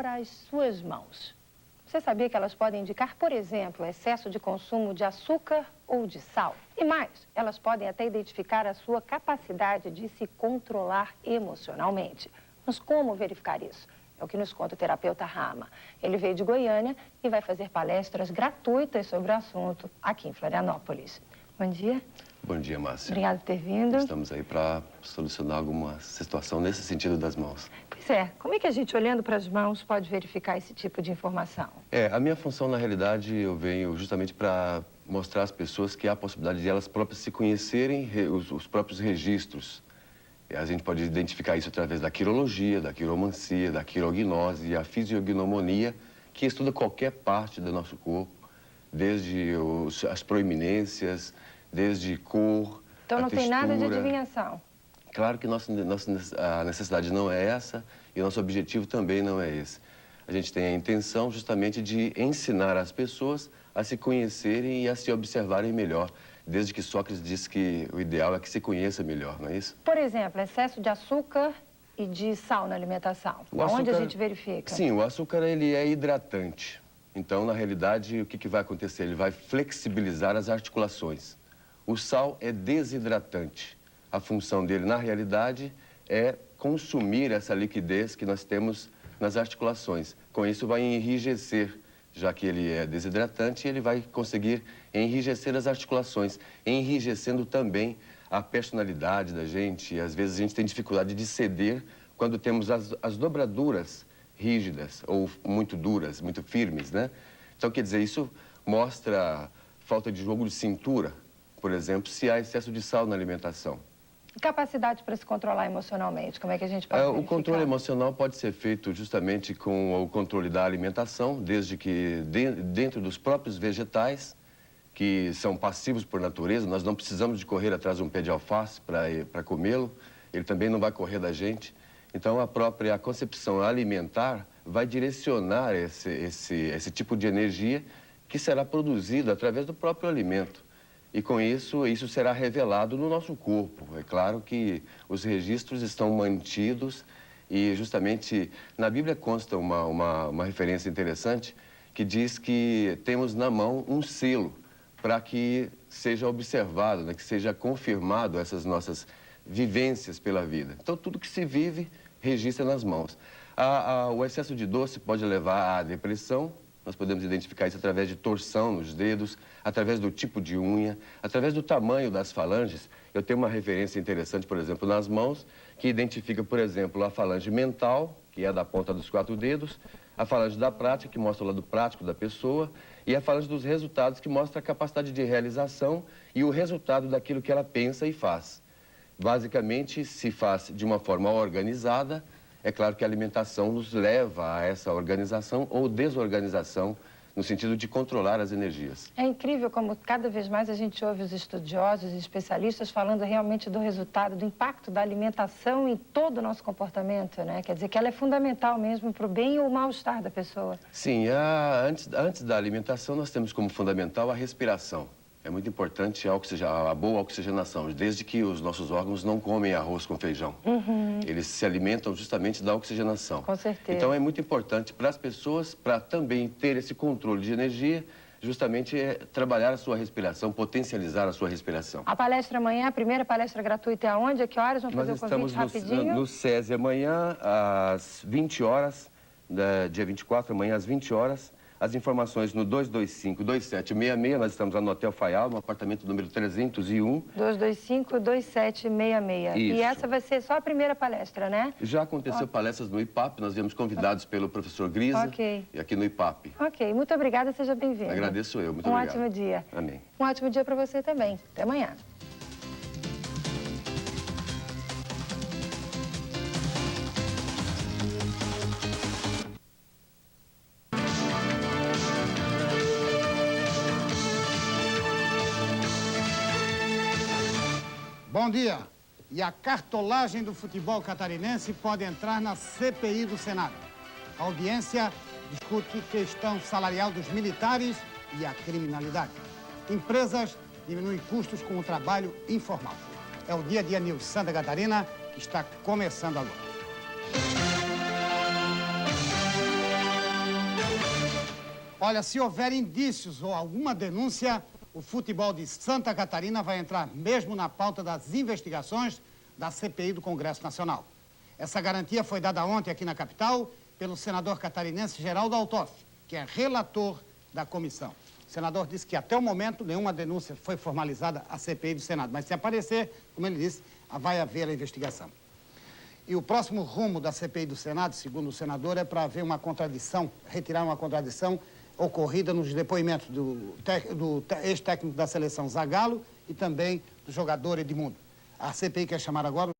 para as suas mãos. Você sabia que elas podem indicar, por exemplo, excesso de consumo de açúcar ou de sal? E mais, elas podem até identificar a sua capacidade de se controlar emocionalmente. Mas como verificar isso? É o que nos conta o terapeuta Rama. Ele veio de Goiânia e vai fazer palestras gratuitas sobre o assunto aqui em Florianópolis. Bom dia. Bom dia, Márcia. Obrigada por ter vindo. Estamos aí para solucionar alguma situação nesse sentido das mãos. Pois é, como é que a gente, olhando para as mãos, pode verificar esse tipo de informação? A minha função, na realidade, eu venho justamente para mostrar às pessoas que há a possibilidade de elas próprias se conhecerem os próprios registros. A gente pode identificar isso através da quirologia, da quiromancia, da quirognose e a fisiognomonia, que estuda qualquer parte do nosso corpo, desde as proeminências, desde cor, então não tem nada de textura. Adivinhação? Claro que a necessidade não é essa e nosso objetivo também não é esse. A gente tem a intenção justamente de ensinar as pessoas a se conhecerem e a se observarem melhor, desde que Sócrates disse que o ideal é que se conheça melhor, não é isso? Por exemplo, excesso de açúcar e de sal na alimentação. Onde a gente verifica? Sim, o açúcar ele é hidratante. Então, na realidade, o que vai acontecer? Ele vai flexibilizar as articulações. O sal é desidratante. A função dele, na realidade, é consumir essa liquidez que nós temos nas articulações. Com isso, vai enrijecer, já que ele é desidratante, ele vai conseguir enrijecer as articulações, enrijecendo também a personalidade da gente. Às vezes, a gente tem dificuldade de ceder quando temos as dobraduras rígidas ou muito duras, muito firmes, né? Então, quer dizer, isso mostra falta de jogo de cintura, por exemplo, se há excesso de sal na alimentação. Capacidade para se controlar emocionalmente, como é que a gente pode verificar? O controle emocional pode ser feito justamente com o controle da alimentação, desde que dentro dos próprios vegetais, que são passivos por natureza, nós não precisamos de correr atrás de um pé de alface para comê-lo, ele também não vai correr da gente. Então, a própria concepção alimentar vai direcionar esse tipo de energia que será produzido através do próprio alimento. E com isso será revelado no nosso corpo. É claro que os registros estão mantidos e justamente na Bíblia consta uma referência interessante que diz que temos na mão um selo para que seja observado, né, que seja confirmado essas nossas vivências pela vida. Então, tudo que se vive registra nas mãos. O excesso de doce pode levar à depressão. Nós podemos identificar isso através de torção nos dedos, através do tipo de unha, através do tamanho das falanges. Eu tenho uma referência interessante, por exemplo, nas mãos, que identifica, por exemplo, a falange mental, que é da ponta dos 4 dedos, a falange da prática, que mostra o lado prático da pessoa, e a falange dos resultados, que mostra a capacidade de realização e o resultado daquilo que ela pensa e faz. Basicamente, se faz de uma forma organizada. É claro que a alimentação nos leva a essa organização ou desorganização, no sentido de controlar as energias. É incrível como cada vez mais a gente ouve os estudiosos e especialistas falando realmente do resultado, do impacto da alimentação em todo o nosso comportamento, né? Quer dizer que ela é fundamental mesmo para o bem ou o mal-estar da pessoa. Sim, antes da alimentação nós temos como fundamental a respiração. É muito importante a boa oxigenação, desde que os nossos órgãos não comem arroz com feijão. Eles se alimentam justamente da oxigenação. Com certeza. Então, é muito importante para as pessoas, para também ter esse controle de energia, justamente trabalhar a sua respiração, potencializar a sua respiração. A palestra amanhã, a primeira palestra gratuita é aonde? A que horas? Vamos fazer o convite rapidinho? Nós estamos no SESI amanhã, às 20 horas, dia 24, amanhã às 20 horas. As informações no 225-2766, nós estamos lá no Hotel Faial, no apartamento número 301. 225-2766. E essa vai ser só a primeira palestra, né? Já aconteceu palestras no IPAP, nós viemos convidados pelo professor Grisa, e aqui no IPAP. Ok, muito obrigada, seja bem-vindo. Agradeço eu, muito obrigado. Um ótimo dia. Amém. Um ótimo dia para você também. Até amanhã. Bom dia. E a cartolagem do futebol catarinense pode entrar na CPI do Senado. A audiência discute questão salarial dos militares e a criminalidade. Empresas diminuem custos com o trabalho informal. É o Dia a Dia News Santa Catarina, que está começando agora. Olha, se houver indícios ou alguma denúncia, o futebol de Santa Catarina vai entrar mesmo na pauta das investigações da CPI do Congresso Nacional. Essa garantia foi dada ontem aqui na capital pelo senador catarinense Geraldo Altoff, que é relator da comissão. O senador disse que até o momento nenhuma denúncia foi formalizada à CPI do Senado, mas se aparecer, como ele disse, vai haver a investigação. E o próximo rumo da CPI do Senado, segundo o senador, é para haver uma contradição, retirar uma contradição ocorrida nos depoimentos do ex-técnico da seleção Zagallo e também do jogador Edmundo. A CPI quer chamar agora